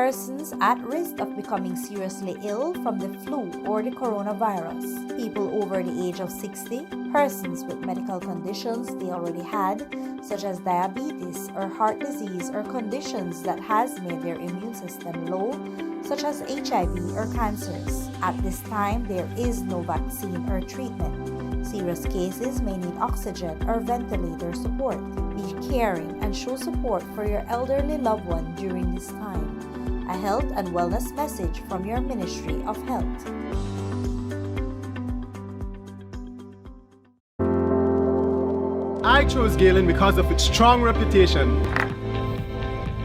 persons at risk of becoming seriously ill from the flu or the coronavirus, people over the age of 60, persons with medical conditions they already had, such as diabetes or heart disease or conditions that has made their immune system low, such as HIV or cancers. At this time, there is no vaccine or treatment. Serious cases may need oxygen or ventilator support. Be caring and show support for your elderly loved one during this time. A health and wellness message from your Ministry of Health. I chose Galen because of its strong reputation,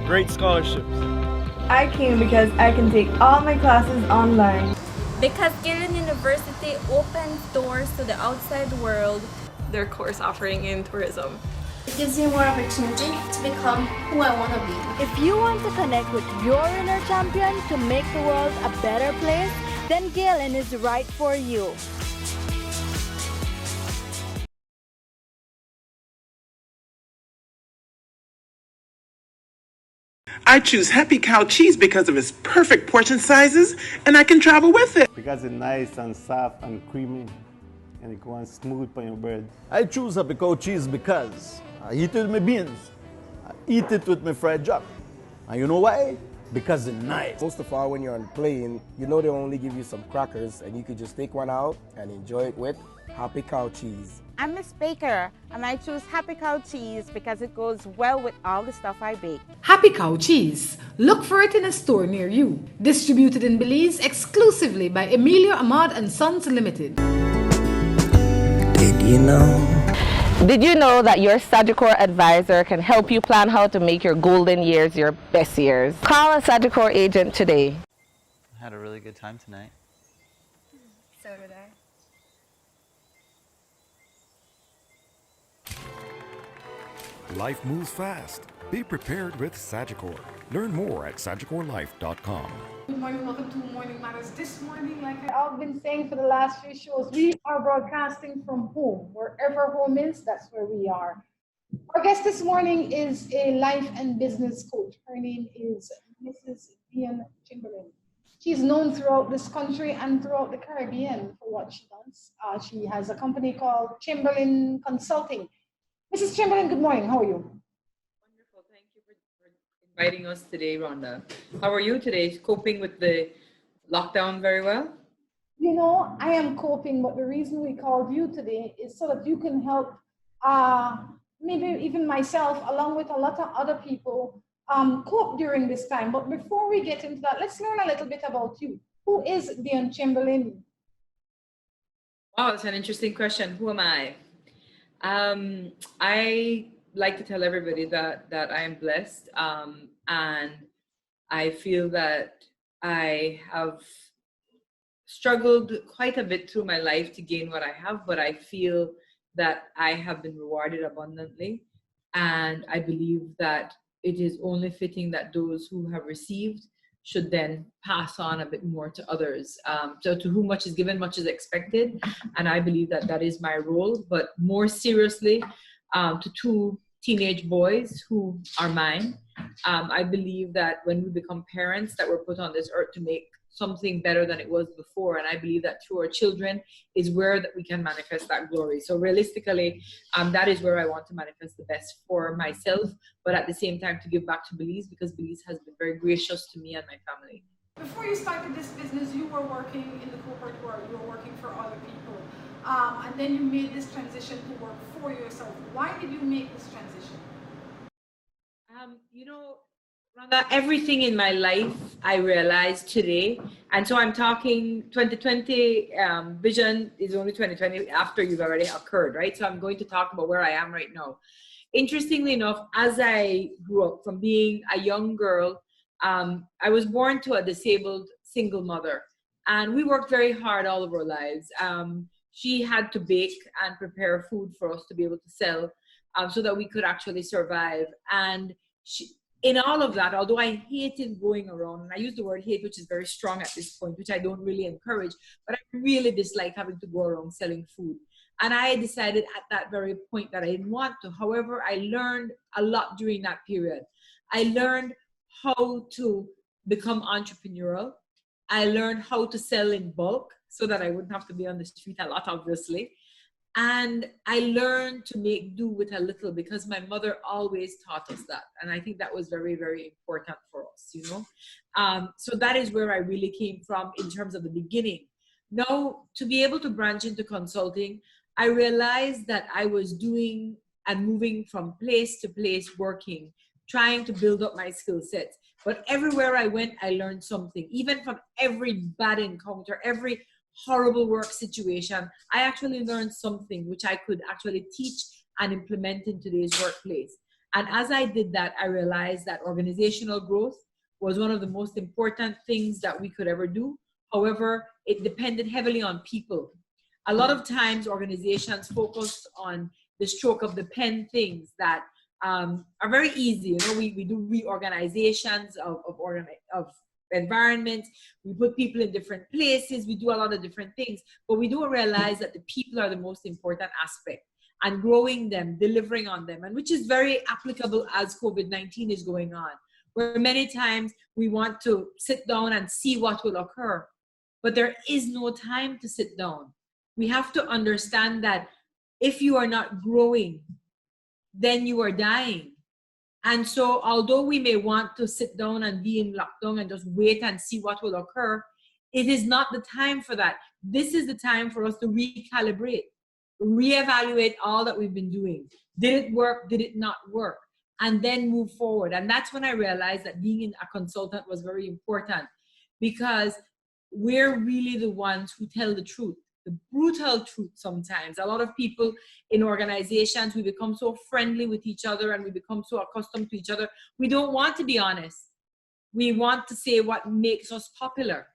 great scholarships. I came because I can take all my classes online. Because Galen University opens doors to the outside world. Their course offering in tourism. It gives me more opportunity to become who I want to be. If you want to connect with your inner champion to make the world a better place, then Galen is right for you. I choose Happy Cow cheese because of its perfect portion sizes, and I can travel with it. Because it's nice and soft and creamy, and it goes smooth on your bread. I choose Happy Cow cheese because I eat it with my beans. I eat it with my fried jack. And you know why? Because it's nice. Most of all, when you're on plane, you know they only give you some crackers, and you could just take one out and enjoy it with Happy Cow cheese. I'm Miss Baker, and I choose Happy Cow cheese because it goes well with all the stuff I bake. Happy Cow cheese. Look for it in a store near you. Distributed in Belize exclusively by Emilio Ahmad and Sons Limited. Did you know that your Sagicor advisor can help you plan how to make your golden years your best years? Call a Sagicor agent today. I had a really good time tonight. So did I. Life moves fast. Be prepared with Sagicor. Learn more at SagicorLife.com. Good morning, welcome to Morning Matters. This morning, like I've been saying for the last few shows, we are broadcasting from home. Wherever home is, that's where we are. Our guest this morning is a life and business coach. Her name is Mrs. Dionne Chamberlain. She's known throughout this country and throughout the Caribbean for what she does. She has a company called Chamberlain Consulting. Mrs. Chamberlain, good morning. How are you? Wonderful. Thank you for inviting us today, Rhonda. How are you today? Coping with the lockdown very well? You know, I am coping, but the reason we called you today is so that you can help maybe even myself, along with a lot of other people, cope during this time. But before we get into that, let's learn a little bit about you. Who is Dionne Chamberlain? Wow, that's an interesting question. Who am I? I like to tell everybody that I am blessed, and I feel that I have struggled quite a bit through my life to gain what I have, but I feel that I have been rewarded abundantly, and I believe that it is only fitting that those who have received should then pass on a bit more to others. So to whom much is given, much is expected. And I believe that that is my role. But more seriously, to two teenage boys who are mine, I believe that when we become parents, that we're put on this earth to make something better than it was before. And I believe that through our children is where that we can manifest that glory. So realistically, that is where I want to manifest the best for myself, but at the same time to give back to Belize, because Belize has been very gracious to me and my family. Before you started this business, you were working in the corporate world. You were working for other people. And then you made this transition to work for yourself. Why did you make this transition? You know, Rhonda, everything in my life I realized today, and so I'm talking 2020 vision is only 2020 after you've already occurred, right? So I'm going to talk about where I am right now. Interestingly enough, as I grew up from being a young girl, I was born to a disabled single mother, and we worked very hard all of our lives. She had to bake and prepare food for us to be able to sell, so that we could actually survive. And in all of that, although I hated going around, and I use the word hate, which is very strong at this point, which I don't really encourage, but I really dislike having to go around selling food. And I decided at that very point that I didn't want to. However, I learned a lot during that period. I learned how to become entrepreneurial. I learned how to sell in bulk so that I wouldn't have to be on the street a lot, obviously. And I learned to make do with a little because my mother always taught us that. And I think that was very, very important for us, you know. So that is where I really came from in terms of the beginning. Now, to be able to branch into consulting, I realized that I was doing and moving from place to place, working, trying to build up my skill sets. But everywhere I went, I learned something. Even from every bad encounter, every horrible work situation, I actually learned something which I could actually teach and implement in today's workplace. And as I did that, I realized that organizational growth was one of the most important things that we could ever do. However, it depended heavily on people. A lot of times organizations focus on the stroke of the pen things that are very easy. You know, we do reorganizations of environments, we put people in different places, we do a lot of different things, but we don't realize that the people are the most important aspect, and growing them, delivering on them, and which is very applicable as COVID-19 is going on, where many times we want to sit down and see what will occur, but there is no time to sit down. We have to understand that if you are not growing, then you are dying. And so although we may want to sit down and be in lockdown and just wait and see what will occur, it is not the time for that. This is the time for us to recalibrate, reevaluate all that we've been doing. Did it work? Did it not work? And then move forward. And that's when I realized that being a consultant was very important, because we're really the ones who tell the truth. The brutal truth sometimes. A lot of people in organizations, we become so friendly with each other and we become so accustomed to each other. We don't want to be honest. We want to say what makes us popular.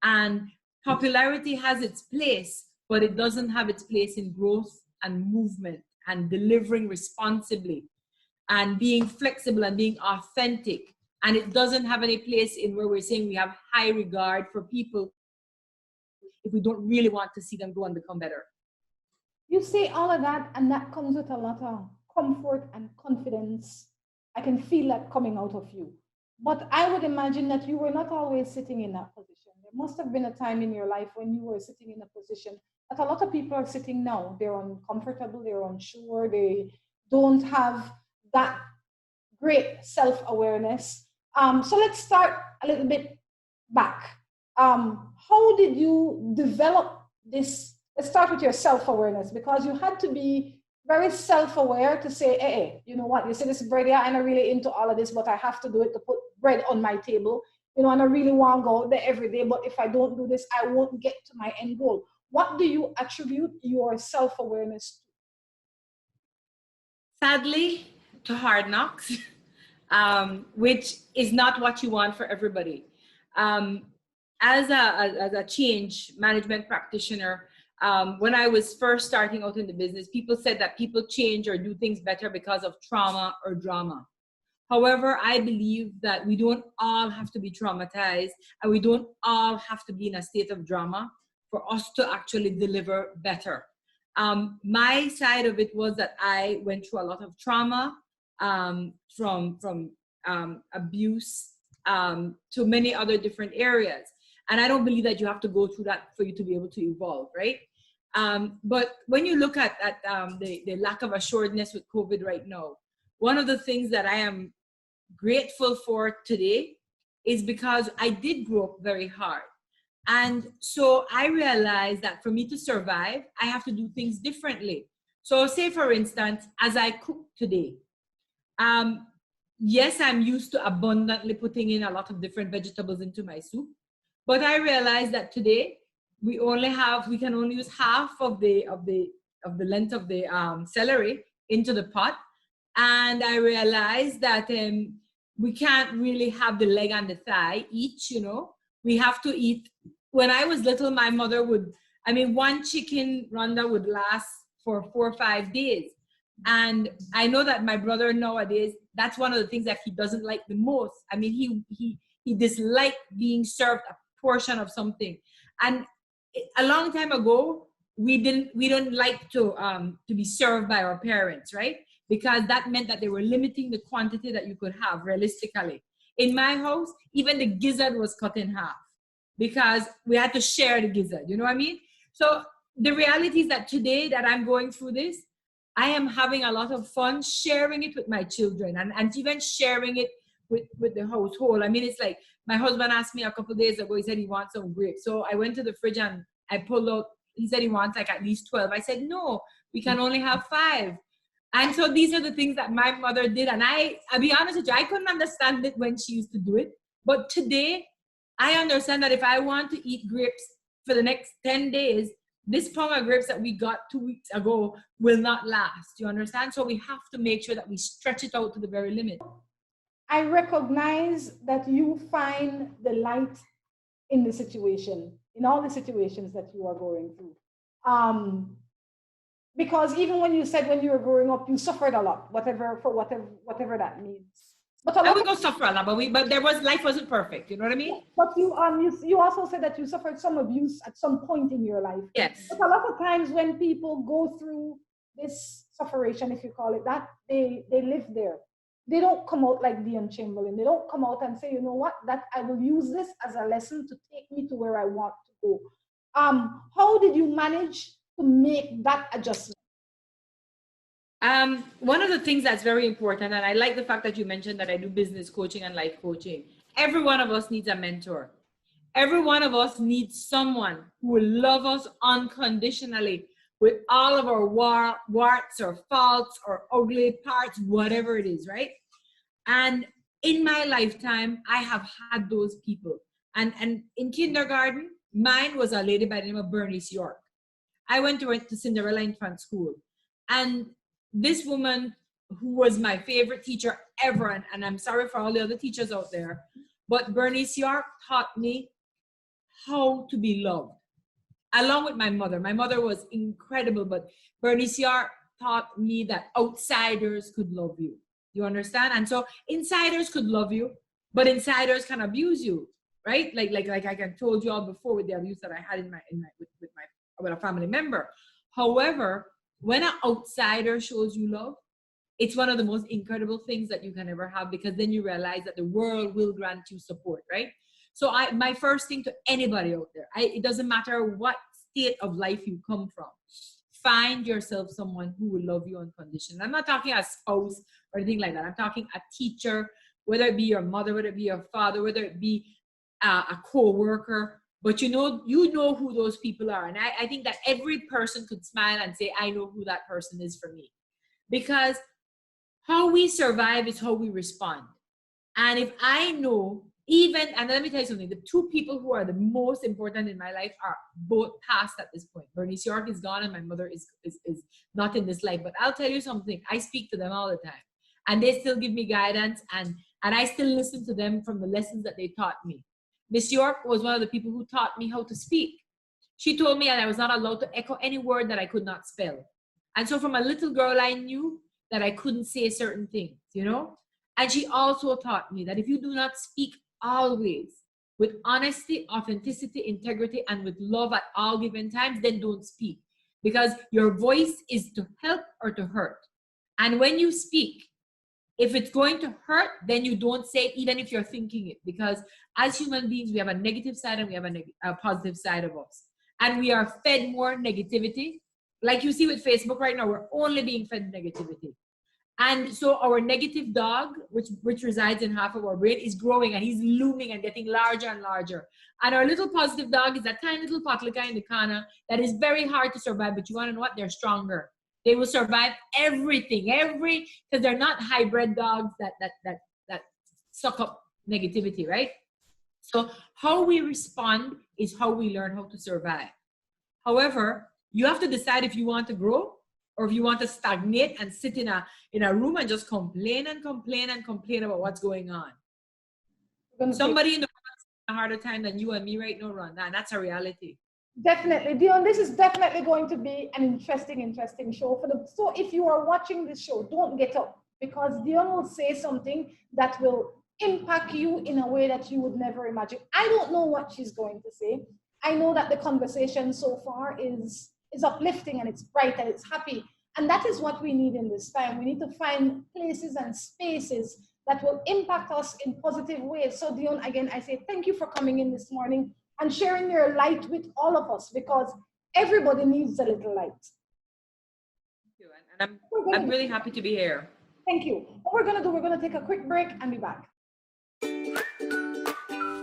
And popularity has its place, but it doesn't have its place in growth and movement and delivering responsibly and being flexible and being authentic. And it doesn't have any place in where we're saying we have high regard for people if we don't really want to see them grow and become better. You say all of that, and that comes with a lot of comfort and confidence. I can feel that coming out of you. But I would imagine that you were not always sitting in that position. There must have been a time in your life when you were sitting in a position that a lot of people are sitting now. They're uncomfortable, they're unsure, they don't have that great self-awareness. So let's start a little bit back. How did you develop this? Let's start with your self-awareness, because you had to be very self-aware to say, hey, you know what, you say this bread here, I'm not really into all of this, but I have to do it to put bread on my table. You know, and I really want to go out there every day, but if I don't do this, I won't get to my end goal. What do you attribute your self-awareness to? Sadly, to hard knocks, which is not what you want for everybody. As a change management practitioner, when I was first starting out in the business, people said that people change or do things better because of trauma or drama. However, I believe that we don't all have to be traumatized and we don't all have to be in a state of drama for us to actually deliver better. My side of it was that I went through a lot of trauma from abuse to many other different areas. And I don't believe that you have to go through that for you to be able to evolve, right? But when you look at the lack of assuredness with COVID right now, one of the things that I am grateful for today is because I did grow up very hard. And so I realized that for me to survive, I have to do things differently. So say, for instance, as I cook today, yes, I'm used to abundantly putting in a lot of different vegetables into my soup. But I realized that today we can only use half of the length of the celery into the pot, and I realized that we can't really have the leg and the thigh each. You know, we have to eat. When I was little, my mother one chicken, Rhonda, would last for 4 or 5 days, and I know that my brother nowadays, that's one of the things that he doesn't like the most. I mean, he disliked being served a portion of something. And a long time ago, we didn't like to be served by our parents, right? Because that meant that they were limiting the quantity that you could have realistically. In my house, even the gizzard was cut in half because we had to share the gizzard. You know what I mean? So the reality is that today that I'm going through this, I am having a lot of fun sharing it with my children and even sharing it with the household. I mean, it's like my husband asked me a couple of days ago, he said he wants some grapes. So I went to the fridge and I pulled out, he said he wants like at least 12. I said, no, we can only have 5. And so these are the things that my mother did. And I'll be honest with you, I couldn't understand it when she used to do it. But today, I understand that if I want to eat grapes for the next 10 days, this pound of grapes that we got 2 weeks ago will not last. You understand? So we have to make sure that we stretch it out to the very limit. I recognize that you find the light in the situation, in all the situations that you are going through. Because even when you said when you were growing up, you suffered a lot, whatever that means. But I would go suffer a lot, but there was, life wasn't perfect. You know what I mean? But you also said that you suffered some abuse at some point in your life. Yes. But a lot of times when people go through this sufferation, if you call it that, they live there. They don't come out like Dionne Chamberlain. They don't come out and say, you know what, that I will use this as a lesson to take me to where I want to go. How did you manage to make that adjustment? One of the things that's very important, and I like the fact that you mentioned that I do business coaching and life coaching. Every one of us needs a mentor. Every one of us needs someone who will love us unconditionally with all of our warts or faults or ugly parts, whatever it is, right? And in my lifetime, I have had those people. And in kindergarten, mine was a lady by the name of Bernice York. I went to Cinderella Infant School. And this woman, who was my favorite teacher ever, and I'm sorry for all the other teachers out there, but Bernice York taught me how to be loved, along with my mother. My mother was incredible, but Bernice York taught me that outsiders could love you. You understand? And so insiders could love you, but insiders can abuse you, right? Like I told you all before with the abuse that I had with a family member. However, when an outsider shows you love, it's one of the most incredible things that you can ever have, because then you realize that the world will grant you support, right? So my first thing to anybody out there, it doesn't matter what state of life you come from, find yourself someone who will love you unconditionally. I'm not talking a spouse or anything like that. I'm talking a teacher, whether it be your mother, whether it be your father, whether it be a co-worker. But you know who those people are. And I think that every person could smile and say, I know who that person is for me. Because how we survive is how we respond. And if I know, and let me tell you something, the 2 people who are the most important in my life are both past at this point. Bernice York is gone and my mother is not in this life. But I'll tell you something, I speak to them all the time. And they still give me guidance, and I still listen to them from the lessons that they taught me. Miss York was one of the people who taught me how to speak. She told me that I was not allowed to echo any word that I could not spell. And so from a little girl, I knew that I couldn't say certain things, you know? And she also taught me that if you do not speak always with honesty, authenticity, integrity, and with love at all given times, then don't speak. Because your voice is to help or to hurt. And when you speak, if it's going to hurt, then you don't say it, even if you're thinking it. Because as human beings, we have a negative side and we have a positive side of us. And we are fed more negativity. Like you see with Facebook right now, we're only being fed negativity. And so our negative dog, which resides in half of our brain, is growing, and he's looming and getting larger and larger. And our little positive dog is that tiny little potlika in the corner that is very hard to survive. But you want to know what? They're stronger. They will survive everything, because they're not hybrid dogs that suck up negativity, right? So how we respond is how we learn how to survive. However, you have to decide if you want to grow or if you want to stagnate and sit in a room and just complain and complain and complain about what's going on. Somebody in the world is having a harder time than you and me right now, Rhonda, and that's a reality. Definitely, Dionne, this is definitely going to be an interesting show. So if you are watching this show, don't get up, because Dionne will say something that will impact you in a way that you would never imagine. I don't know what she's going to say. I know that the conversation so far is uplifting and it's bright and it's happy. And that is what we need in this time. We need to find places and spaces that will impact us in positive ways. So Dionne, again, I say thank you for coming in this morning and sharing your light with all of us, because everybody needs a little light. Thank you. And I'm really happy to be here. Thank you. What we're going to take a quick break and be back.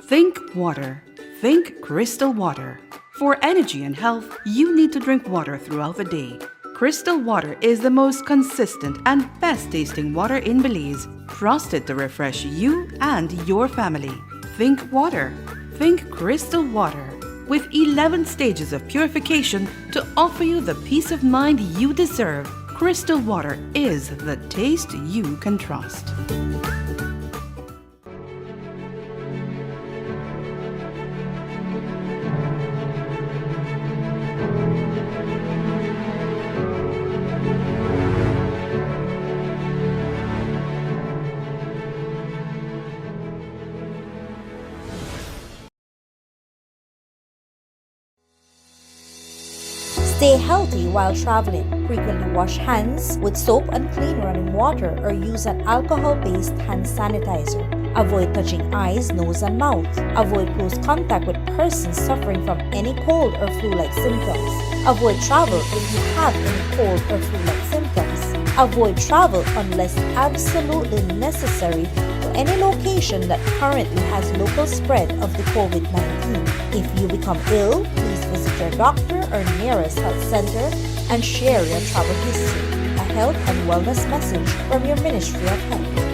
Think water. Think crystal water. For energy and health, you need to drink water throughout the day. Crystal water is the most consistent and best tasting water in Belize, trusted to refresh you and your family. Think water. Think crystal water. With 11 stages of purification to offer you the peace of mind you deserve, crystal water is the taste you can trust. Stay healthy while traveling. Frequently wash hands with soap and clean running water, or use an alcohol-based hand sanitizer. Avoid touching eyes, nose, and mouth. Avoid close contact with persons suffering from any cold or flu-like symptoms. Avoid travel if you have any cold or flu-like symptoms. Avoid travel unless absolutely necessary to any location that currently has local spread of the COVID-19. If you become ill, please visit your doctor or nearest health center and share your travel history. A health and wellness message from your Ministry of Health.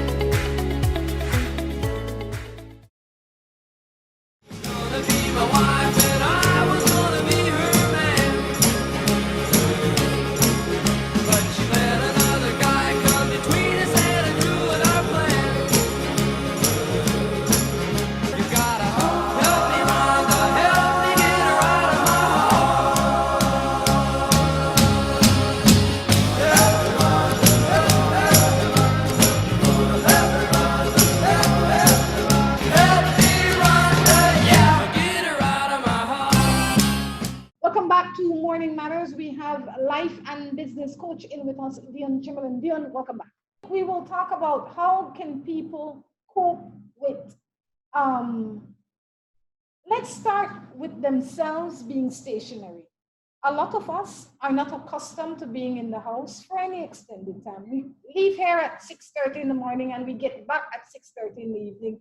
Life and business coach in with us, Dionne Chamberlain. Dionne, welcome back. We will talk about how can people cope with, let's start with themselves being stationary. A lot of us are not accustomed to being in the house for any extended time. We leave here at 6:30 in the morning and we get back at 6:30 in the evening.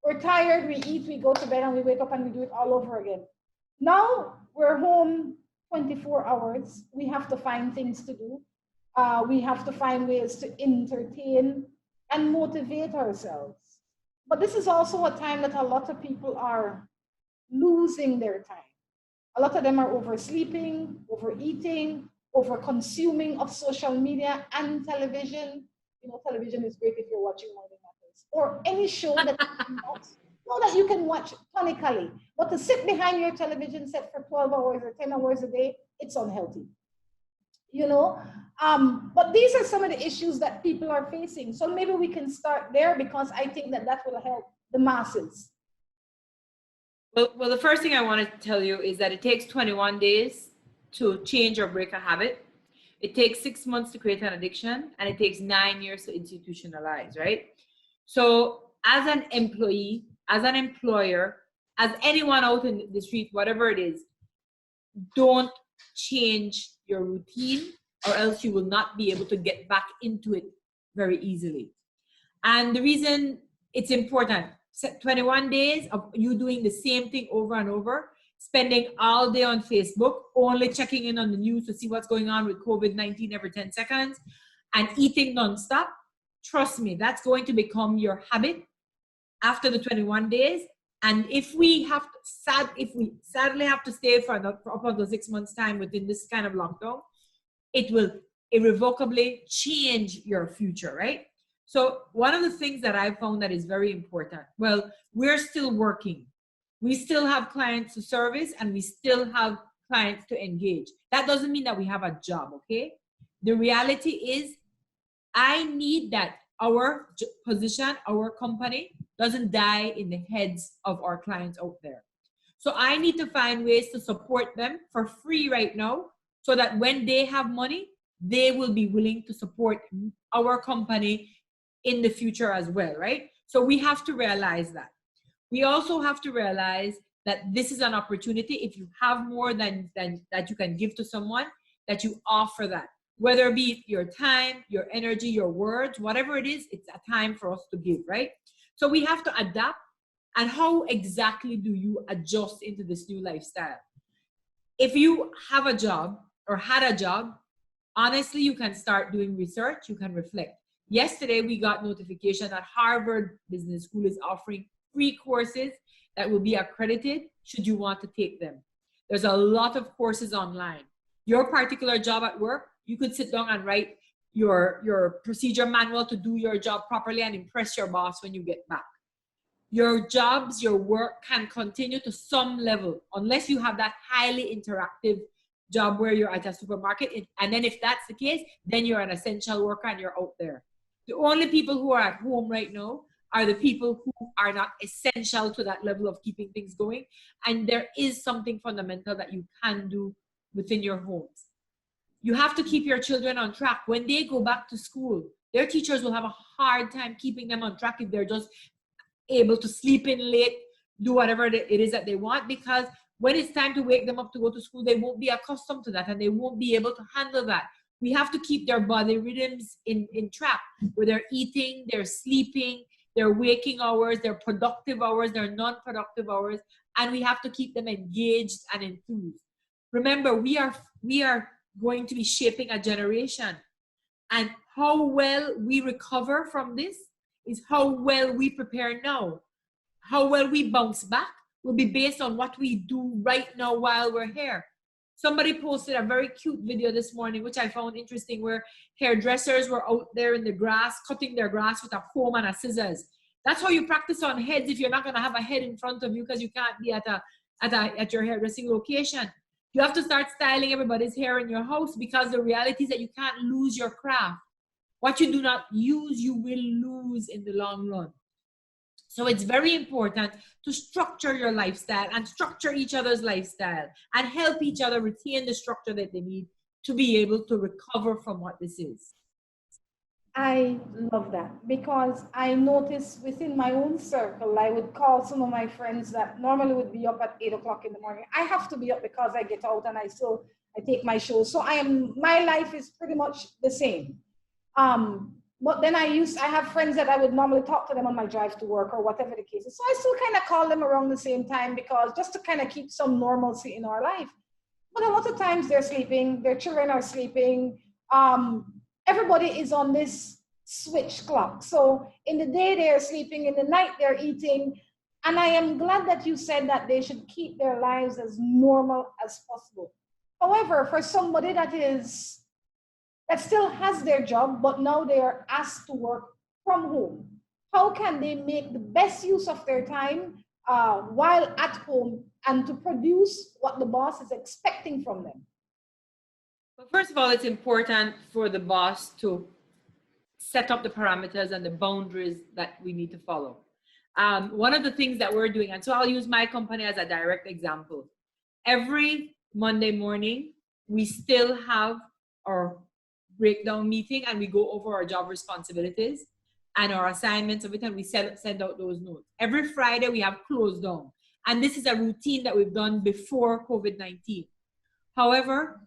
We're tired, we eat, we go to bed, and we wake up and we do it all over again. Now we're home 24 hours. We have to find things to do. We have to find ways to entertain and motivate ourselves. But this is also a time that a lot of people are losing their time. A lot of them are oversleeping, overeating, over-consuming of social media and television. You know, television is great if you're watching Morning Matters or any show that you can watch tonically. But to sit behind your television set for 12 hours or 10 hours a day, it's unhealthy. You know, but these are some of the issues that people are facing. So maybe we can start there, because I think that will help the masses. Well, the first thing I want to tell you is that it takes 21 days to change or break a habit. It takes 6 months to create an addiction, and it takes 9 years to institutionalize, right? So as an employee, as an employer, as anyone out in the street, whatever it is, don't change your routine, or else you will not be able to get back into it very easily. And the reason it's important, 21 days of you doing the same thing over and over, spending all day on Facebook, only checking in on the news to see what's going on with COVID-19 every 10 seconds, and eating nonstop, trust me, that's going to become your habit after the 21 days. And if we sadly have to stay for up until 6 months time within this kind of lockdown, it will irrevocably change your future, right? So one of the things that I've found that is very important, well, we're still working. We still have clients to service, and we still have clients to engage. That doesn't mean that we have a job, okay? The reality is, I need that our position, our company doesn't die in the heads of our clients out there. So I need to find ways to support them for free right now, so that when they have money, they will be willing to support our company in the future as well, right? So we have to realize that. We also have to realize that this is an opportunity. If you have more than that you can give to someone, that you offer that. Whether it be your time, your energy, your words, whatever it is, it's a time for us to give, right? So we have to adapt. And how exactly do you adjust into this new lifestyle? If you have a job or had a job, honestly, you can start doing research, you can reflect. Yesterday, we got notification that Harvard Business School is offering free courses that will be accredited should you want to take them. There's a lot of courses online. Your particular job at work, you could sit down and write your procedure manual to do your job properly and impress your boss when you get back. Your jobs, your work can continue to some level unless you have that highly interactive job where you're at a supermarket. And then if that's the case, then you're an essential worker and you're out there. The only people who are at home right now are the people who are not essential to that level of keeping things going. And there is something fundamental that you can do within your homes. You have to keep your children on track. When they go back to school, their teachers will have a hard time keeping them on track if they're just able to sleep in late, do whatever it is that they want, because when it's time to wake them up to go to school, they won't be accustomed to that and they won't be able to handle that. We have to keep their body rhythms in track, where they're eating, they're sleeping, their waking hours, their productive hours, their non-productive hours, and we have to keep them engaged and enthused. Remember, we are going to be shaping a generation, and how well we recover from this is how well we prepare now. How well we bounce back will be based on what we do right now while we're here. Somebody posted a very cute video this morning, which I found interesting, where hairdressers were out there in the grass, cutting their grass with a comb and a scissors. That's how you practice on heads if you're not going to have a head in front of you because you can't be at your hairdressing location. You have to start styling everybody's hair in your house, because the reality is that you can't lose your craft. What you do not use, you will lose in the long run. So it's very important to structure your lifestyle and structure each other's lifestyle and help each other retain the structure that they need to be able to recover from what this is. I love that, because I notice within my own circle, I would call some of my friends that normally would be up at 8 o'clock in the morning. I have to be up because I get out and I take my shows. So my life is pretty much the same. But then I have friends that I would normally talk to them on my drive to work or whatever the case is. So I still kind of call them around the same time, because just to kind of keep some normalcy in our life. But a lot of times they're sleeping, their children are sleeping. Everybody is on this switch clock. So in the day they're sleeping, in the night they're eating. And I am glad that you said that they should keep their lives as normal as possible. However, for somebody that still has their job, but now they are asked to work from home, how can they make the best use of their time while at home and to produce what the boss is expecting from them? Well, first of all, it's important for the boss to set up the parameters and the boundaries that we need to follow. One of the things that we're doing, and so I'll use my company as a direct example. Every Monday morning, we still have our breakdown meeting and we go over our job responsibilities and our assignments of it, and we send out those notes. Every Friday, we have close down. And this is a routine that we've done before COVID-19. However,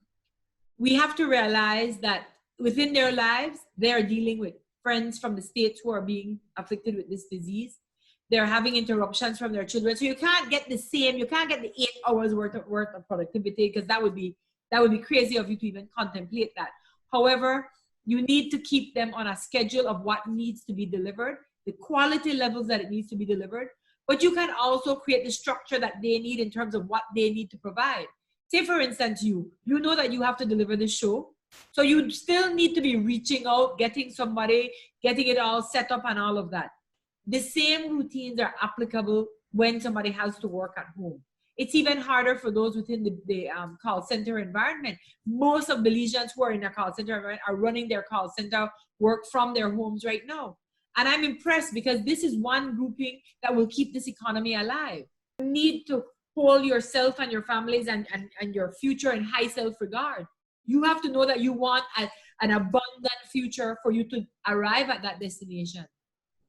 we have to realize that within their lives, they are dealing with friends from the States who are being afflicted with this disease. They're having interruptions from their children. So you can't get the 8 hours worth of productivity, because that would be crazy of you to even contemplate that. However, you need to keep them on a schedule of what needs to be delivered, the quality levels that it needs to be delivered, but you can also create the structure that they need in terms of what they need to provide. Say, for instance, you know that you have to deliver the show, so you still need to be reaching out, getting somebody, getting it all set up and all of that. The same routines are applicable when somebody has to work at home. It's even harder for those within the call center environment. Most of the legions who are in a call center environment are running their call center work from their homes right now. And I'm impressed, because this is one grouping that will keep this economy alive. You need to hold yourself and your families and your future in high self-regard. You have to know that you want an abundant future for you to arrive at that destination.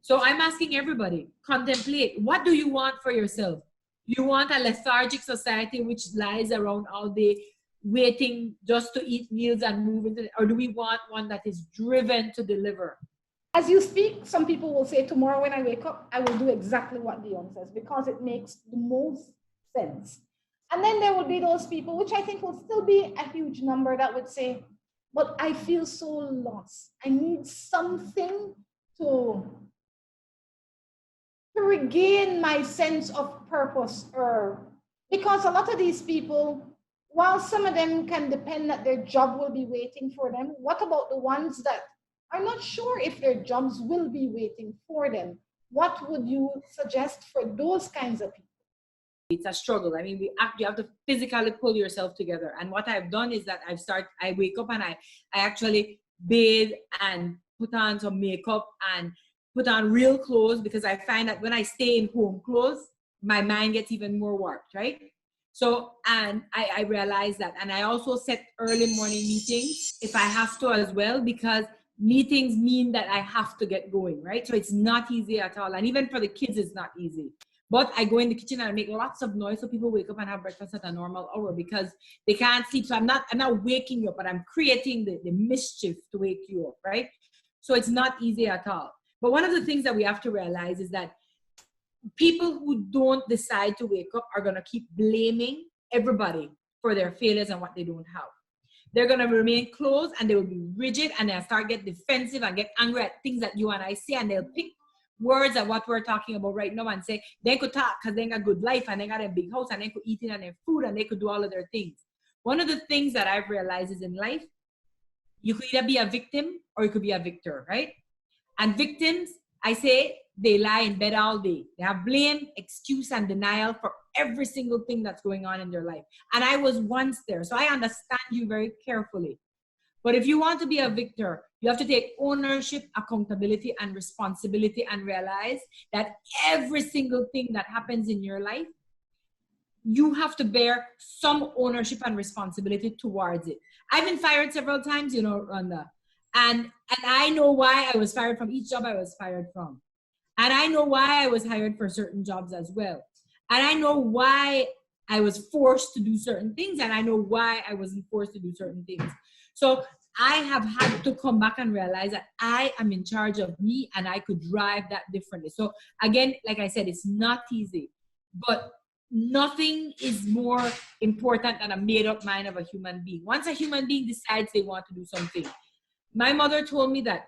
So I'm asking everybody, contemplate, what do you want for yourself? You want a lethargic society which lies around all day waiting just to eat meals and move into it, or do we want one that is driven to deliver? As you speak, some people will say, tomorrow when I wake up, I will do exactly what Dionne says, because it makes the most sense. And then there will be those people, which I think will still be a huge number, that would say, but I feel so lost. I need something to regain my sense of purpose. Because a lot of these people, while some of them can depend that their job will be waiting for them, what about the ones that are not sure if their jobs will be waiting for them? What would you suggest for those kinds of people? It's a struggle. I mean, you have to physically pull yourself together. And what I've done is that I wake up and I actually bathe and put on some makeup and put on real clothes, because I find that when I stay in home clothes, my mind gets even more warped, right? So, and I realize that. And I also set early morning meetings if I have to as well, because meetings mean that I have to get going, right? So it's not easy at all. And even for the kids, it's not easy. But I go in the kitchen and I make lots of noise so people wake up and have breakfast at a normal hour, because they can't sleep. So I'm not waking you up, but I'm creating the mischief to wake you up, right? So it's not easy at all. But one of the things that we have to realize is that people who don't decide to wake up are going to keep blaming everybody for their failures and what they don't have. They're going to remain closed and they will be rigid, and they'll start get defensive and get angry at things that you and I say, and they'll pick words at what we're talking about right now and say they could talk because they got a good life and they got a big house and they could eat in and their food and they could do all of their things. One of the things that I've realized is in life, you could either be a victim or you could be a victor, right? And victims, I say, they lie in bed all day. They have blame, excuse, and denial for every single thing that's going on in their life. And I was once there, so I understand you very carefully. But if you want to be a victor, you have to take ownership, accountability, and responsibility, and realize that every single thing that happens in your life, you have to bear some ownership and responsibility towards it. I've been fired several times, you know, Rhonda. And I know why I was fired from each job I was fired from. And I know why I was hired for certain jobs as well. And I know why I was forced to do certain things, and I know why I wasn't forced to do certain things. So I have had to come back and realize that I am in charge of me and I could drive that differently. So again, like I said, it's not easy, but nothing is more important than a made-up mind of a human being. Once a human being decides they want to do something. My mother told me that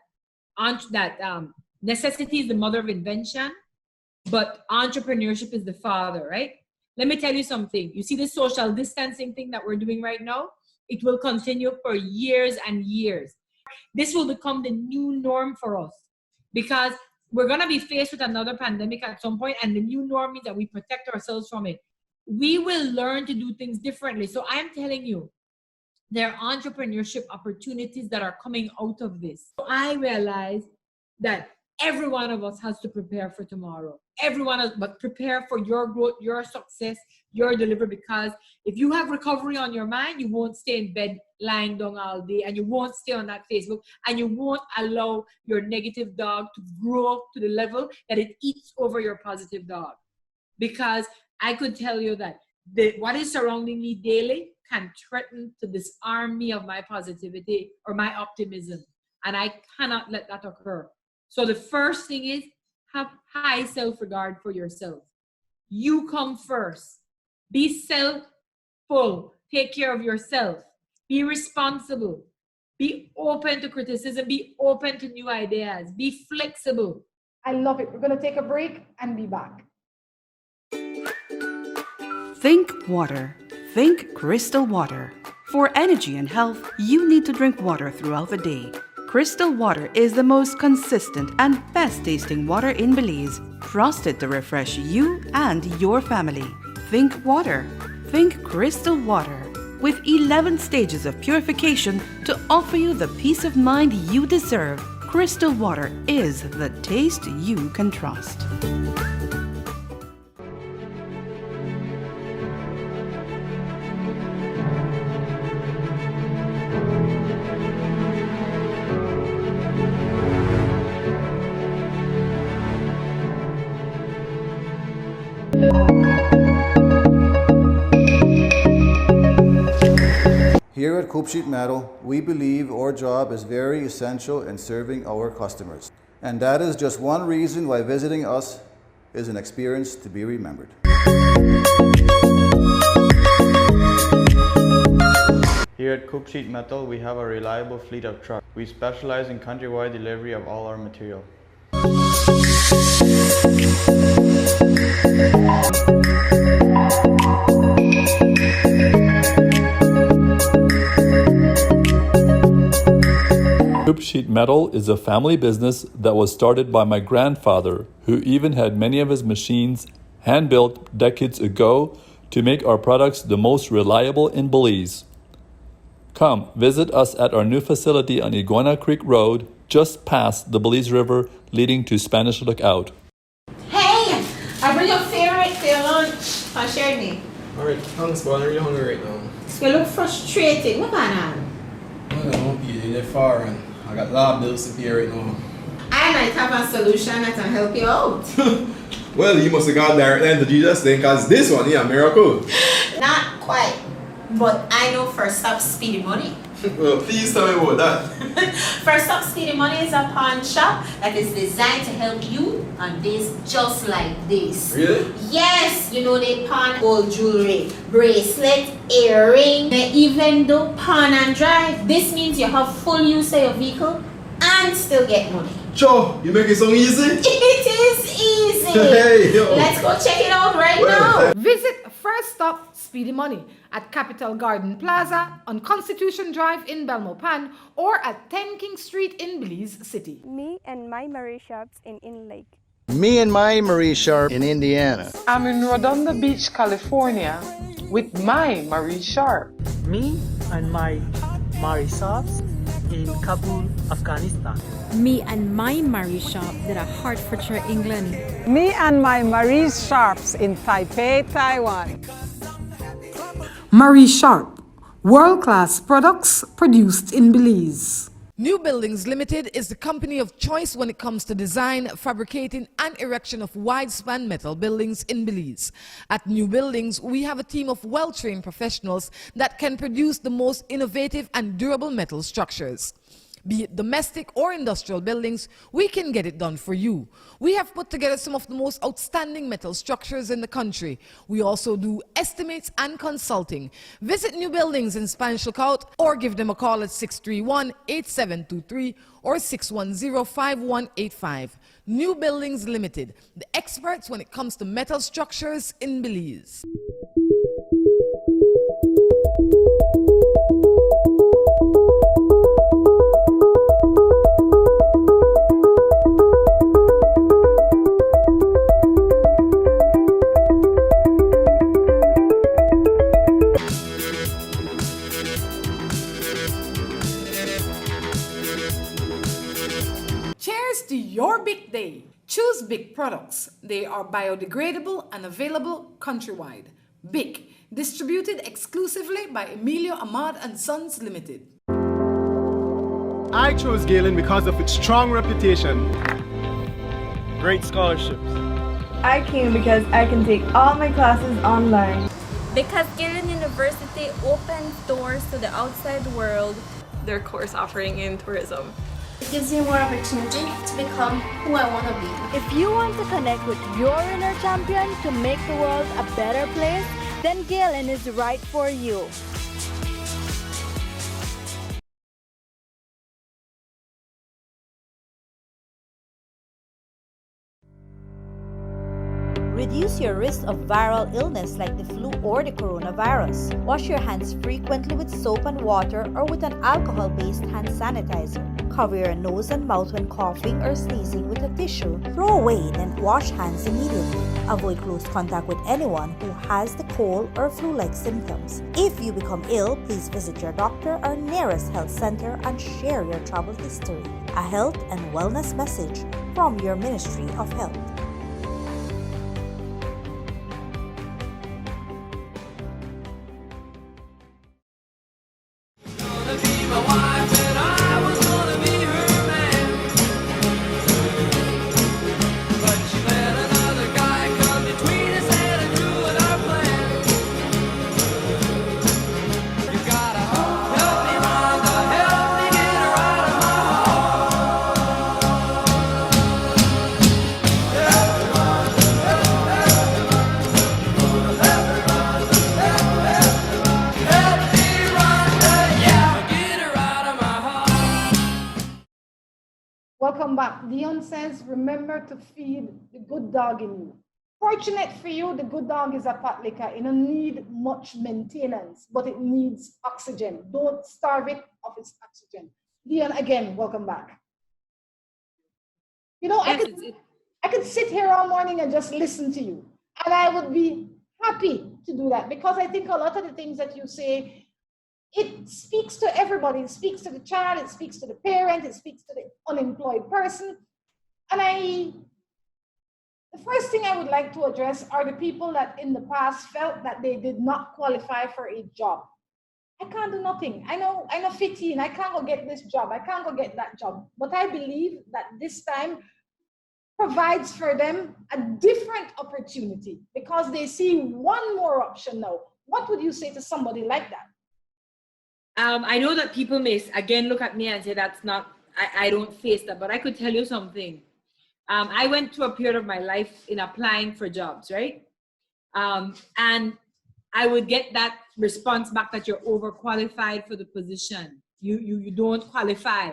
necessity is the mother of invention, but entrepreneurship is the father, right? Let me tell you something. You see this social distancing thing that we're doing right now? It will continue for years and years. This will become the new norm for us, because we're going to be faced with another pandemic at some point, and the new norm means that we protect ourselves from it. We will learn to do things differently. So I'm telling you, there are entrepreneurship opportunities that are coming out of this. So I realize that every one of us has to prepare for tomorrow. But prepare for your growth, your success, your delivery, because if you have recovery on your mind, you won't stay in bed lying down all day, and you won't stay on that Facebook, and you won't allow your negative dog to grow to the level that it eats over your positive dog. Because I could tell you that what is surrounding me daily can threaten to disarm me of my positivity or my optimism, and I cannot let that occur. So the first thing is, have high self-regard for yourself. You come first. Be self-full. Take care of yourself. Be responsible. Be open to criticism. Be open to new ideas. Be flexible. I love it. We're going to take a break and be back. Think water. Think crystal water. For energy and health, you need to drink water throughout the day. Crystal water is the most consistent and best tasting water in Belize, trusted to refresh you and your family. Think water. Think crystal water. With 11 stages of purification to offer you the peace of mind you deserve, crystal water is the taste you can trust. Here at Coop Sheet Metal, we believe our job is very essential in serving our customers. And that is just one reason why visiting us is an experience to be remembered. Here at Coop Sheet Metal, we have a reliable fleet of trucks. We specialize in countrywide delivery of all our material. Coop Sheet Metal is a family business that was started by my grandfather, who even had many of his machines hand-built decades ago to make our products the most reliable in Belize. Come visit us at our new facility on Iguana Creek Road, just past the Belize River leading to Spanish Lookout. Hey, I bring your favorite for your lunch. I shared me. Alright, thanks, but I'm really hungry right now. You look frustrated. What going on? I don't know, Peter, they're far and I got a lot of bills to pay right now. I might have a solution that can help you out. Well, you must have gone directly into Jesus then, because this one, yeah, miracle. Not quite. But I know First Stop Speedy Money. Well, please tell me about that. First Stop Speedy Money is a pawn shop that is designed to help you on days just like this. Really? Yes, you know they pawn old jewelry, bracelet, earring. They even do pawn and drive. This means you have full use of your vehicle and still get money. Joe, you make it so easy? It is easy. Hey, yo. Let's go check it out right now. Visit First Stop Speedy Money at Capital Garden Plaza on Constitution Drive in Belmopan or at 10 King Street in Belize City. Me and my Marie shops in Inland Lake. Me and my Marie Sharp in Indiana. I'm in Rhonda Beach, California with my Marie Sharp. Me and my Marie shops in Kabul, Afghanistan. Me and my Marie shop that are Hertfordshire, England. Me and my Marie shops in Taipei, Taiwan. Marie Sharp, world-class products produced in Belize. New Buildings Limited is the company of choice when it comes to design, fabricating and erection of wide-span metal buildings in Belize. At New Buildings, we have a team of well-trained professionals that can produce the most innovative and durable metal structures. Be it domestic or industrial buildings, we can get it done for you. We have put together some of the most outstanding metal structures in the country. We also do estimates and consulting. Visit New Buildings in Spanish Lookout or give them a call at 631-8723 or 610-5185. New Buildings Limited, the experts when it comes to metal structures in Belize. Cheers to your big day. Choose Big products. They are biodegradable and available countrywide. Big, distributed exclusively by Emilio Ahmad and Sons Limited. I chose Galen because of its strong reputation, great scholarships. I came because I can take all my classes online. Because Galen University opens doors to the outside world. Their course offering in tourism. It gives you more opportunity to become who I want to be. If you want to connect with your inner champion to make the world a better place, then Galen is right for you. Reduce your risk of viral illness like the flu or the coronavirus. Wash your hands frequently with soap and water or with an alcohol-based hand sanitizer. Cover your nose and mouth when coughing or sneezing with a tissue. Throw away, then wash hands immediately. Avoid close contact with anyone who has the cold or flu-like symptoms. If you become ill, please visit your doctor or nearest health center and share your travel history. A health and wellness message from your Ministry of Health. welcome back. Dionne says, remember to feed the good dog in you. Fortunate for you, the good dog is a pot liquor. It don't need much maintenance, but it needs oxygen. Don't starve it of its oxygen. Dionne, again, welcome back. You know, yes, I could sit here all morning and just listen to you. And I would be happy to do that because I think a lot of the things that you say, it speaks to everybody. It speaks to the child, it speaks to the parent, it speaks to the unemployed person. And the first thing I would like to address are the people that in the past felt that they did not qualify for a job. I can't do nothing. I know 15, I can't go get this job, I can't go get that job. But I believe that this time provides for them a different opportunity because they see one more option now. What would you say to somebody like that? I know that people may again look at me and say that's not, I don't face that, but I could tell you something. I went through a period of my life in applying for jobs, right? And I would get that response back that you're overqualified for the position. You don't qualify.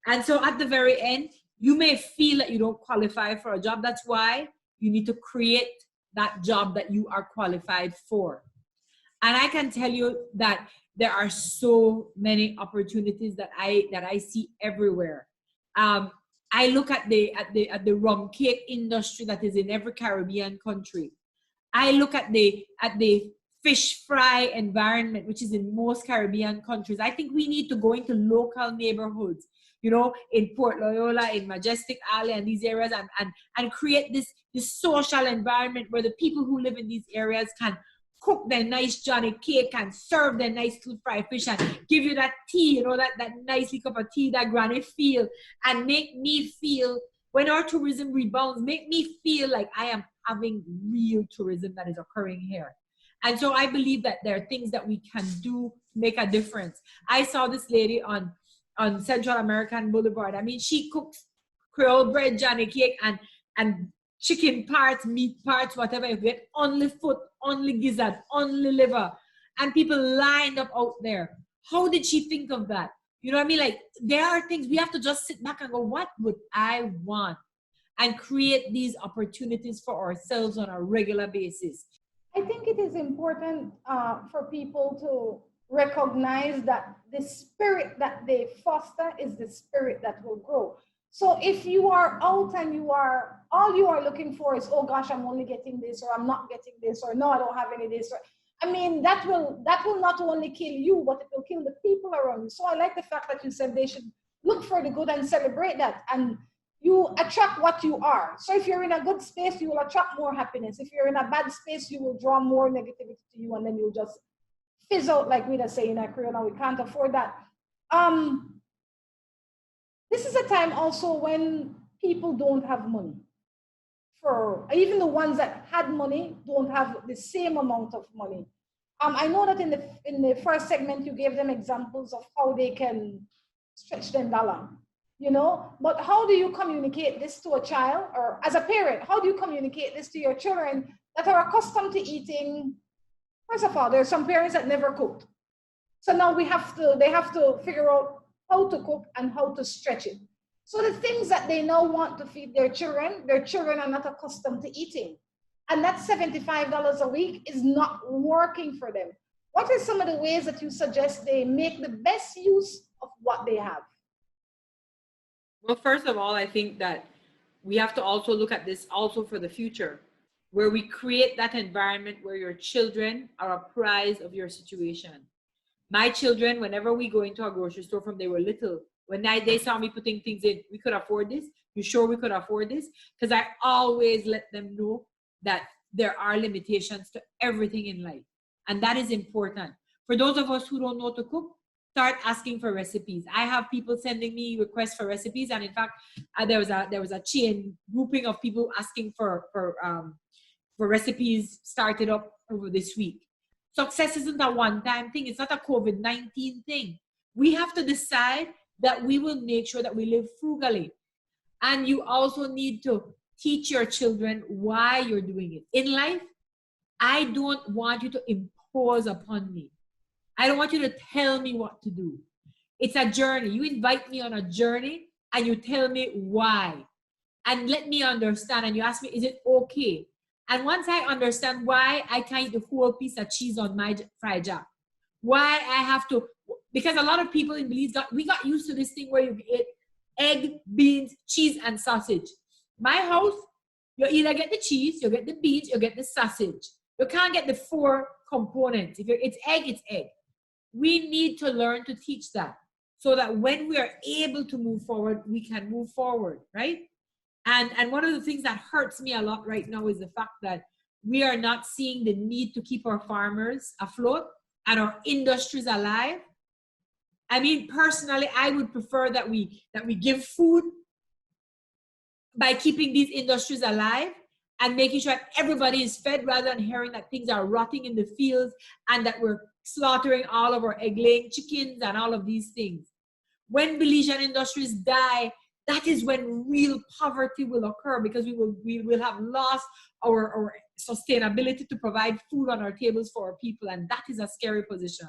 And so at the very end, you may feel that you don't qualify for a job. That's why you need to create that job that you are qualified for. And I can tell you that there are so many opportunities that I see everywhere. I look at the rum cake industry that is in every Caribbean country. I look at the fish fry environment, which is in most Caribbean countries. I think we need to go into local neighborhoods, you know, in Port Loyola, in Majestic Alley, and these areas, and create this social environment where the people who live in these areas can cook their nice Johnny cake and serve their nice little fried fish and give you that tea, you know, that nice cup of tea that granny feel, and make me feel, when our tourism rebounds, make me feel like I am having real tourism that is occurring here. And so I believe that there are things that we can do to make a difference. I saw this lady on Central American Boulevard. I mean, she cooks Creole bread, Johnny cake, and chicken parts, meat parts, whatever you get, only foot, only gizzard, only liver, and people lined up out there. How did she think of that? You know what I mean? Like, there are things we have to just sit back and go, what would I want? And create these opportunities for ourselves on a regular basis. I think it is important for people to recognize that the spirit that they foster is the spirit that will grow. So if you are out and all you are looking for is, oh gosh, I'm only getting this, or I'm not getting this, or no, I don't have any of this, or, I mean, that will not only kill you, but it will kill the people around you. So I like the fact that you said they should look for the good and celebrate that. And you attract what you are. So if you're in a good space, you will attract more happiness. If you're in a bad space, you will draw more negativity to you, and then you'll just fizz out, like we say in our Creole, and we can't afford that. This is a time also when people don't have money. For even the ones that had money don't have the same amount of money. I know that in the first segment you gave them examples of how they can stretch them dollar, you know. But how do you communicate this to a child, or as a parent, how do you communicate this to your children that are accustomed to eating? First of all, there are some parents that never cooked, so now they have to figure out how to cook and how to stretch it. So the things that they now want to feed their children are not accustomed to eating. And that $75 a week is not working for them. What are some of the ways that you suggest they make the best use of what they have? Well, first of all, I think that we have to also look at this also for the future, where we create that environment where your children are apprised of your situation. My children, whenever we go into a grocery store from they were little, when they saw me putting things in, we could afford this? You sure we could afford this? Because I always let them know that there are limitations to everything in life. And that is important. For those of us who don't know to cook, start asking for recipes. I have people sending me requests for recipes. And in fact, there was a chain grouping of people asking for recipes started up over this week. Success isn't a one-time thing. It's not a COVID-19 thing. We have to decide that we will make sure that we live frugally. And you also need to teach your children why you're doing it. In life, I don't want you to impose upon me. I don't want you to tell me what to do. It's a journey. You invite me on a journey, and you tell me why. And let me understand. And you ask me, is it okay? And once I understand why I can't eat the whole piece of cheese on my fried jack, why I have to, because a lot of people in Belize we got used to this thing where you eat egg, beans, cheese, and sausage. My house, you either get the cheese, you get the beans, you get the sausage. You can't get the 4 components. If it's egg, it's egg. We need to learn to teach that so that when we are able to move forward, we can move forward, right? And one of the things that hurts me a lot right now is the fact that we are not seeing the need to keep our farmers afloat and our industries alive. I mean, personally, I would prefer that we give food by keeping these industries alive and making sure that everybody is fed, rather than hearing that things are rotting in the fields and that we're slaughtering all of our egg-laying chickens and all of these things. When Belizean industries die, that is when real poverty will occur, because we will have lost our sustainability to provide food on our tables for our people, and that is a scary position.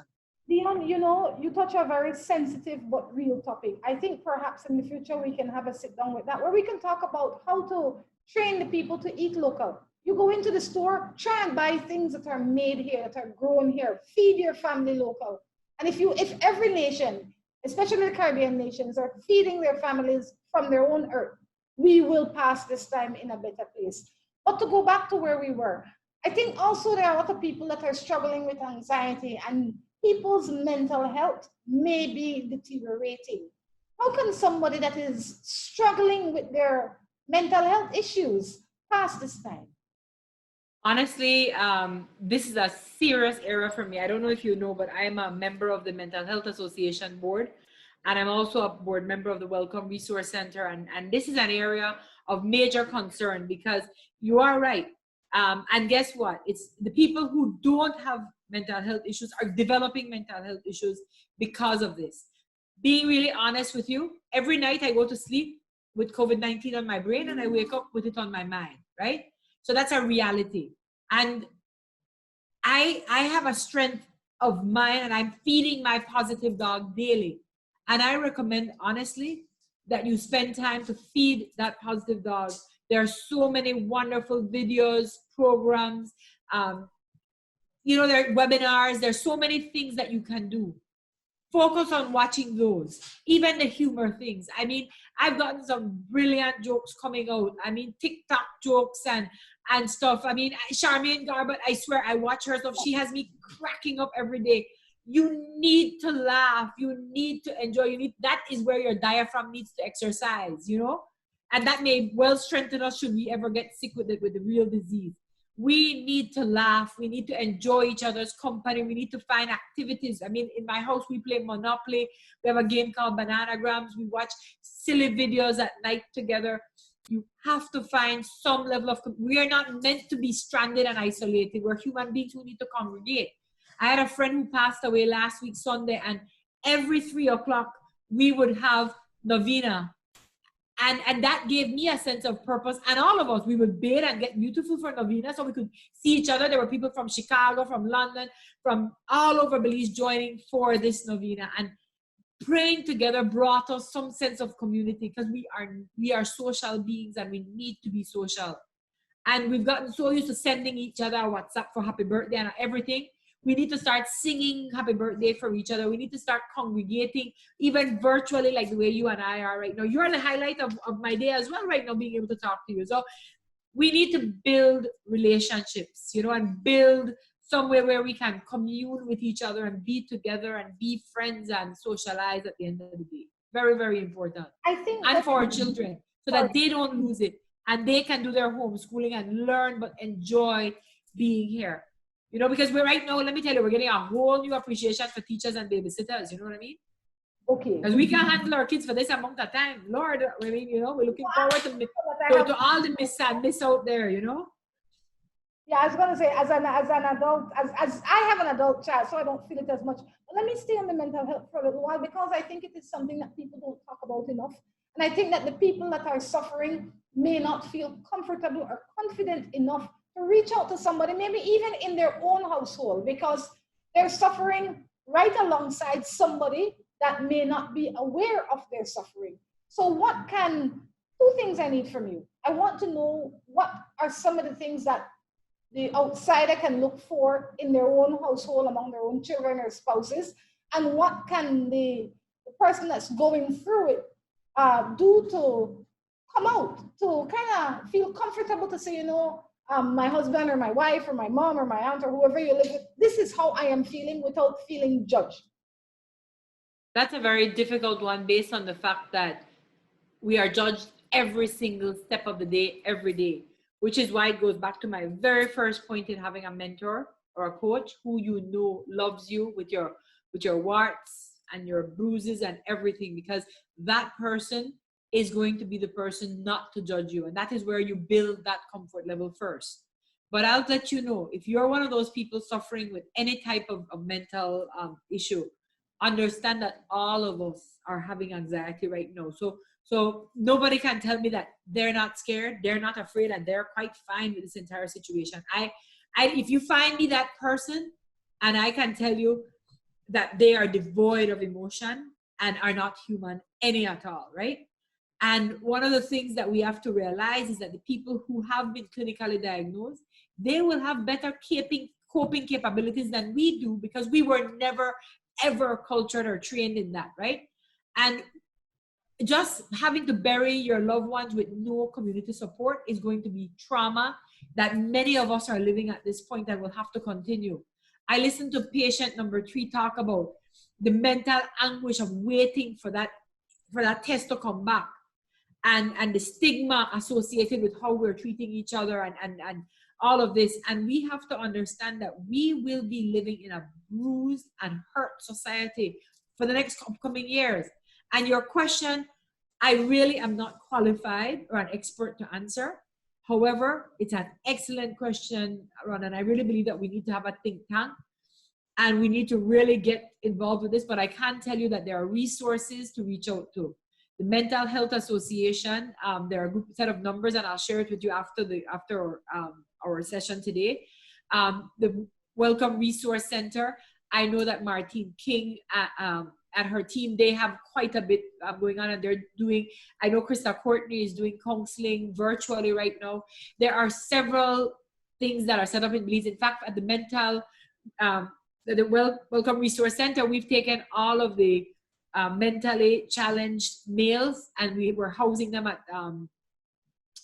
Dionne, you know, you touch a very sensitive but real topic. I think perhaps in the future we can have a sit down with that, where we can talk about how to train the people to eat local. You go into the store, try and buy things that are made here, that are grown here. Feed your family local. And if every nation, especially the Caribbean nations, are feeding their families from their own earth, we will pass this time in a better place. But to go back to where we were, I think also there are a lot of people that are struggling with anxiety, and people's mental health may be deteriorating. How can somebody that is struggling with their mental health issues pass this time? Honestly, this is a serious era for me. I don't know if you know, but I am a member of the Mental Health Association board, and I'm also a board member of the Welcome Resource Center. And this is an area of major concern, because you are right. And guess what? It's the people who don't have mental health issues are developing mental health issues because of this. Being really honest with you, every night I go to sleep with COVID-19 on my brain, and I wake up with it on my mind, right? So that's a reality. And I have a strength of mind, and I'm feeding my positive dog daily. And I recommend, honestly, that you spend time to feed that positive dog. There are so many wonderful videos, programs, you know, there are webinars. There's so many things that you can do. Focus on watching those, even the humor things. I mean, I've gotten some brilliant jokes coming out. I mean, TikTok jokes and stuff. I mean, Charmaine Garbett, I swear, I watch her stuff. She has me cracking up every day. You need to laugh. You need to enjoy. That is where your diaphragm needs to exercise, you know? And that may well strengthen us should we ever get sick with the real disease. We need to laugh. We need to enjoy each other's company. We need to find activities. I mean, in my house, we play Monopoly. We have a game called Bananagrams. We watch silly videos at night together. You have to find some level of, we are not meant to be stranded and isolated. We're human beings who need to congregate. I had a friend who passed away last week, Sunday, and every 3 o'clock, we would have novena. And that gave me a sense of purpose. And all of us, we would bathe and get beautiful for novena so we could see each other. There were people from Chicago, from London, from all over Belize joining for this novena. And praying together brought us some sense of community, because we are social beings and we need to be social. And we've gotten so used to sending each other a WhatsApp for happy birthday and everything. We need to start singing happy birthday for each other. We need to start congregating, even virtually, like the way you and I are right now. You're the highlight of my day as well right now, being able to talk to you. So we need to build relationships, you know, and build somewhere where we can commune with each other and be together and be friends and socialize at the end of the day. Very, very important. I think, and for our children, so that they don't lose it and they can do their homeschooling and learn, but enjoy being here. You know, because we're right now, let me tell you, we're getting a whole new appreciation for teachers and babysitters. You know what I mean? Okay. Because we can't handle our kids for this amount of time. Lord, I mean, you know, we're looking forward to all the miss out there, you know? Yeah, I was going to say, as an adult, as I have an adult child, so I don't feel it as much. But let me stay on the mental health for a little while, because I think it is something that people don't talk about enough. And I think that the people that are suffering may not feel comfortable or confident enough to reach out to somebody, maybe even in their own household, because they're suffering right alongside somebody that may not be aware of their suffering. So two things I need from you. I want to know what are some of the things that the outsider can look for in their own household, among their own children or spouses, and what can the person that's going through it do to come out, to kind of feel comfortable to say, my husband or my wife or my mom or my aunt or whoever you live with, this is how I am feeling, without feeling judged. That's a very difficult one, based on the fact that we are judged every single step of the day, every day, which is why it goes back to my very first point in having a mentor or a coach who loves you with your warts and your bruises and everything, because that person is going to be the person not to judge you. And that is where you build that comfort level first. But I'll let you know, if you're one of those people suffering with any type of mental issue, understand that all of us are having anxiety right now. So nobody can tell me that they're not scared, they're not afraid, and they're quite fine with this entire situation. If you find me that person, and I can tell you that they are devoid of emotion and are not human any at all, right? And one of the things that we have to realize is that the people who have been clinically diagnosed, they will have better coping capabilities than we do, because we were never, ever cultured or trained in that, right? And just having to bury your loved ones with no community support is going to be trauma that many of us are living at this point and will have to continue. I listened to patient number 3 talk about the mental anguish of waiting for that test to come back, and the stigma associated with how we're treating each other and all of this. And we have to understand that we will be living in a bruised and hurt society for the next upcoming years. And your question, I really am not qualified or an expert to answer. However, it's an excellent question, Rhonda, and I really believe that we need to have a think tank and we need to really get involved with this. But I can tell you that there are resources to reach out to. The Mental Health Association, there are a group set of numbers, and I'll share it with you after our session today. The Welcome Resource Center, I know that Martine King and her team, they have quite a bit going on, and they're doing, I know Krista Courtney is doing counseling virtually right now. There are several things that are set up in Belize. In fact, at the Welcome Resource Center, we've taken all of the mentally challenged males, and we're housing them at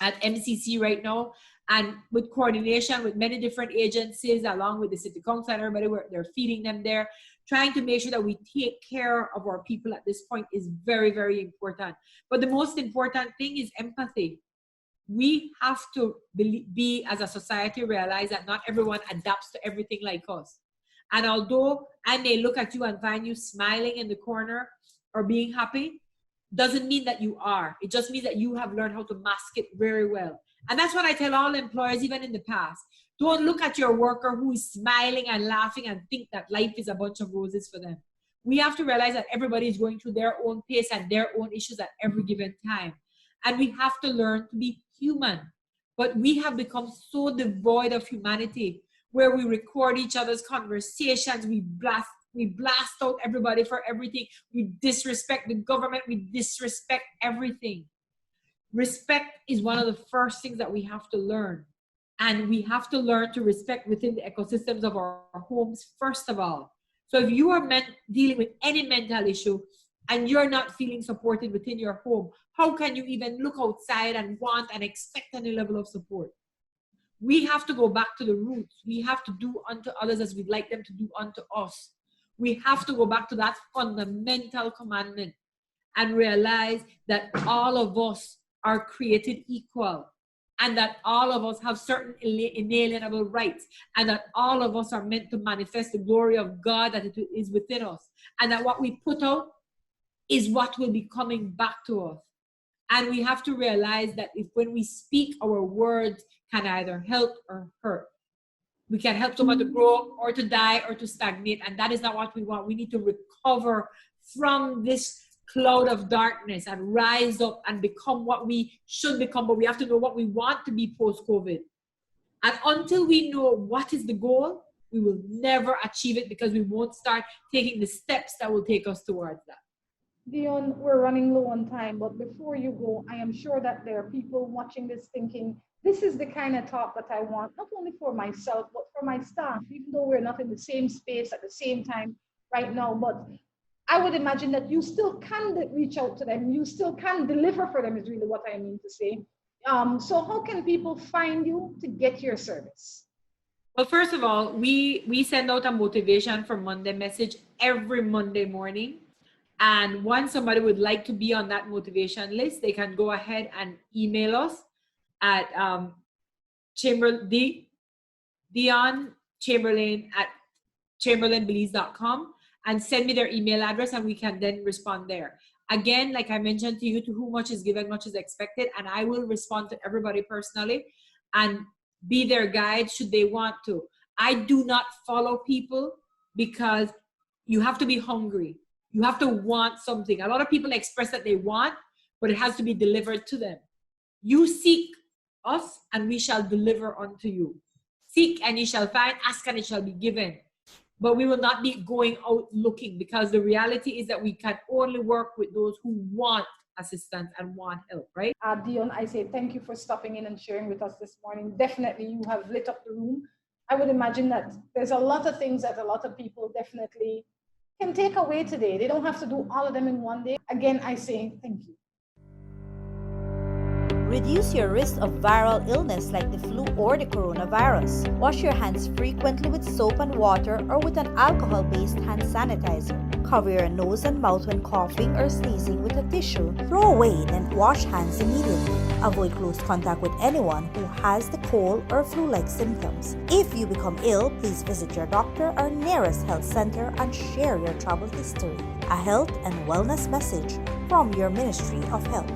MCC right now, and with coordination with many different agencies, along with the city council and everybody, they're feeding them there. Trying to make sure that we take care of our people at this point is very, very important. But the most important thing is empathy. We have to be, as a society, realize that not everyone adapts to everything like us. And although I may look at you and find you smiling in the corner or being happy, doesn't mean that you are. It just means that you have learned how to mask it very well. And that's what I tell all employers, even in the past. Don't look at your worker who is smiling and laughing and think that life is a bunch of roses for them. We have to realize that everybody is going through their own pace and their own issues at every given time. And we have to learn to be human. But we have become so devoid of humanity, where we record each other's conversations, we blast out everybody for everything, we disrespect the government, we disrespect everything. Respect is one of the first things that we have to learn. And we have to learn to respect within the ecosystems of our homes, first of all. So if you are dealing with any mental issue and you're not feeling supported within your home, how can you even look outside and want and expect any level of support? We have to go back to the roots. We have to do unto others as we'd like them to do unto us. We have to go back to that fundamental commandment and realize that all of us are created equal, and that all of us have certain inalienable rights, and that all of us are meant to manifest the glory of God that is within us, and that what we put out is what will be coming back to us. And we have to realize that when we speak, our words can either help or hurt. We can help someone to grow or to die or to stagnate, and that is not what we want. We need to recover from this cloud of darkness and rise up and become what we should become, but we have to know what we want to be post-COVID. And until we know what is the goal, we will never achieve it, because we won't start taking the steps that will take us towards that. Dionne, we're running low on time, but before you go, I am sure that there are people watching this thinking, this is the kind of talk that I want, not only for myself, but for my staff, even though we're not in the same space at the same time right now. But I would imagine that you still can reach out to them. You still can deliver for them is really what I mean to say. So how can people find you to get your service? Well, first of all, we send out a motivation for Monday message every Monday morning. And once somebody would like to be on that motivation list, they can go ahead and email us at Dionne Chamberlain at chamberlainbelize.com and send me their email address, and we can then respond there. Again, like I mentioned to you, to whom much is given, much is expected, and I will respond to everybody personally and be their guide should they want to. I do not follow people because you have to be hungry. You have to want something. A lot of people express that they want, but it has to be delivered to them. You seek us and we shall deliver unto you. Seek and ye shall find, ask and it shall be given. But we will not be going out looking, because the reality is that we can only work with those who want assistance and want help, right? Dionne, I say thank you for stopping in and sharing with us this morning. Definitely you have lit up the room. I would imagine that there's a lot of things that a lot of people definitely can take away today. They don't have to do all of them in one day. Again, I say thank you. Reduce your risk of viral illness like the flu or the coronavirus. Wash your hands frequently with soap and water or with an alcohol-based hand sanitizer. Cover your nose and mouth when coughing or sneezing with a tissue. Throw away, then wash hands immediately. Avoid close contact with anyone who has the cold or flu-like symptoms. If you become ill, please visit your doctor or nearest health center and share your travel history. A health and wellness message from your Ministry of Health.